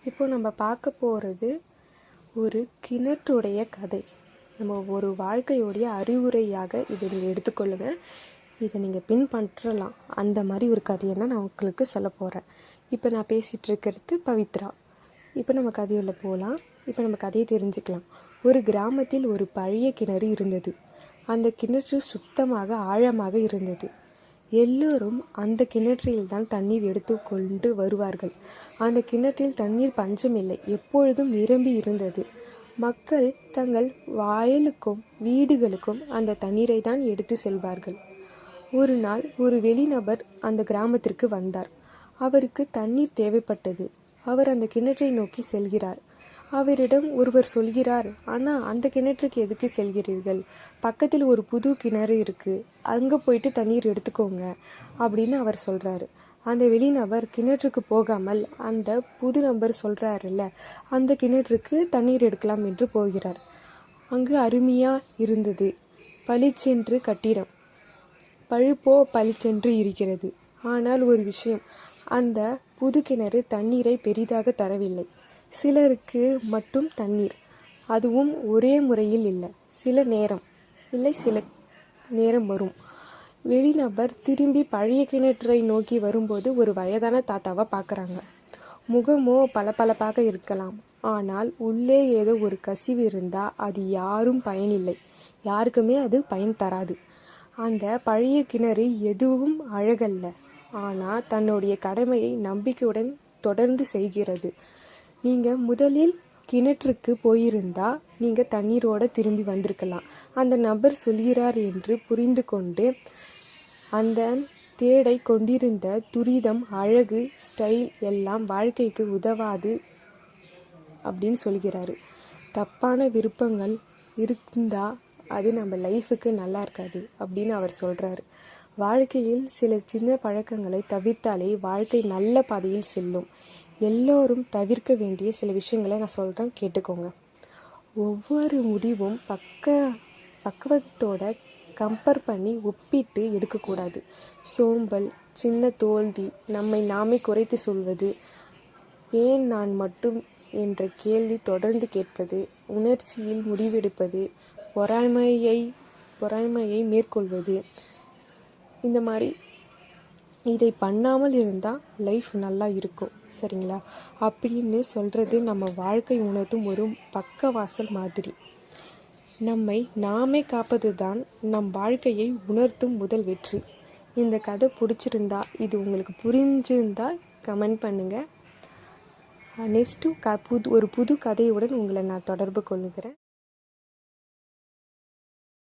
இப்போ நம்ம பார்க்க போகிறது ஒரு கிணற்றுடைய கதை. நம்ம ஒரு வாழ்க்கையுடைய அறிவுரையாக இதை நீங்கள் எடுத்துக்கொள்ளுங்கள். இதை நீங்கள் பின்பற்றலாம். அந்த மாதிரி ஒரு கதையை நான் உங்களுக்கு சொல்ல போகிறேன். இப்போ நான் பேசிகிட்டு இருக்கிறது பவித்ரா. இப்போ நம்ம கதையுள்ள போகலாம். இப்போ நம்ம கதையை தெரிஞ்சுக்கலாம். ஒரு கிராமத்தில் ஒரு பழைய கிணறு இருந்தது. அந்த கிணற்று சுத்தமாக ஆழமாக இருந்தது. எல்லோரும் அந்த கிணற்றில் தான் தண்ணீர் எடுத்து கொண்டு வருவார்கள். அந்த கிணற்றில் தண்ணீர் பஞ்சமில்லை, எப்பொழுதும் நிரம்பி இருந்தது. மக்கள் தங்கள் வயலுக்கும் வீடுகளுக்கும் அந்த தண்ணீரை தான் எடுத்து செல்வார்கள். ஒரு நாள் ஒரு வெளிநபர் அந்த கிராமத்திற்கு வந்தார். அவருக்கு தண்ணீர் தேவைப்பட்டது. அவர் அந்த கிணற்றை நோக்கி செல்கிறார். அவரிடம் ஒருவர் சொல்கிறார், அண்ணா, அந்த கிணற்றுக்கு எதுக்கு செல்கிறீர்கள்? பக்கத்தில் ஒரு புது கிணறு இருக்குது, அங்கே போயிட்டு தண்ணீர் எடுத்துக்கோங்க அப்படின்னு அவர் சொல்கிறாரு. அந்த வெளிநபர் கிணற்றுக்கு போகாமல் அந்த புது நபர் சொல்கிறாருல்ல அந்த கிணற்றுக்கு தண்ணீர் எடுக்கலாம் என்று போகிறார். அங்கு அருமையாக இருந்தது. பளிச்சென்று கட்டிடம், பழுப்போ பளிச்சென்று இருக்கிறது. ஆனால் ஒரு விஷயம், அந்த புது கிணறு தண்ணீரை பெரிதாக தரவில்லை. சிலருக்கு மட்டும் தண்ணீர், அதுவும் ஒரே முறையில் இல்லை, சில நேரம் வரும். வெளிநபர் திரும்பி பழைய கிணற்றை நோக்கி வரும்போது ஒரு வயதான தாத்தாவை பார்க்குறாங்க. முகமோ பளபளப்பாக இருக்கலாம், ஆனால் உள்ளே ஏதோ ஒரு கசிவு இருந்தால் அது யாருக்குமே அது பயன் தராது. அந்த பழைய கிணறு எதுவும் அழகல்ல, ஆனால் தன்னுடைய கடமையை நம்பிக்கையுடன் தொடர்ந்து செய்கிறது. நீங்கள் முதலில் கிணற்றுக்கு போயிருந்தா நீங்கள் தண்ணீரோடு திரும்பி வந்திருக்கலாம். அந்த நபர் சொல்கிறார் என்று புரிந்து கொண்டு அந்த தேடை கொண்டிருந்த துரிதம், அழகு, ஸ்டைல் எல்லாம் வாழ்க்கைக்கு உதவாது அப்படின்னு சொல்கிறாரு. தப்பான விருப்பங்கள் இருந்தால் அது நம்ம லைஃபுக்கு நல்லா இருக்காது அப்படின்னு அவர் சொல்கிறாரு. வாழ்க்கையில் சில சின்ன பழக்கங்களை தவிர்த்தாலே வாழ்க்கை நல்ல பாதையில் செல்லும். எல்லோரும் தவிர்க்க வேண்டிய சில விஷயங்களை நான் சொல்கிறேன், கேட்டுக்கோங்க. ஒவ்வொரு முடிவும் பக்குவத்தோட கம்பேர் பண்ணி ஒப்பிட்டு எடுக்கக்கூடாது. சோம்பல், சின்ன தோல்வி, நம்மை நாமே குறைத்து சொல்வது, ஏன் நான் மட்டும் என்ற கேள்வி தொடர்ந்து கேட்பது, உணர்ச்சியில் முடிவெடுப்பது, பொறாமையை மேற்கொள்வது, இந்த மாதிரி இதை பண்ணாமல் இருந்தால் லைஃப் நல்லா இருக்கும், சரிங்களா? அப்படின்னு சொல்கிறது நம்ம வாழ்க்கை உணர்த்தும் ஒரு பக்கவாசல் மாதிரி. நம்மை நாமே காப்பது தான் நம் வாழ்க்கையை உணர்த்தும் முதல் வெற்றி. இந்த கதை பிடிச்சிருந்தா, இது உங்களுக்கு புரிஞ்சிருந்தால் கமெண்ட் பண்ணுங்கள். நெக்ஸ்ட்டு ஒரு புது கதையுடன் உங்களை நான் தொடர்பு கொள்ளுகிறேன்.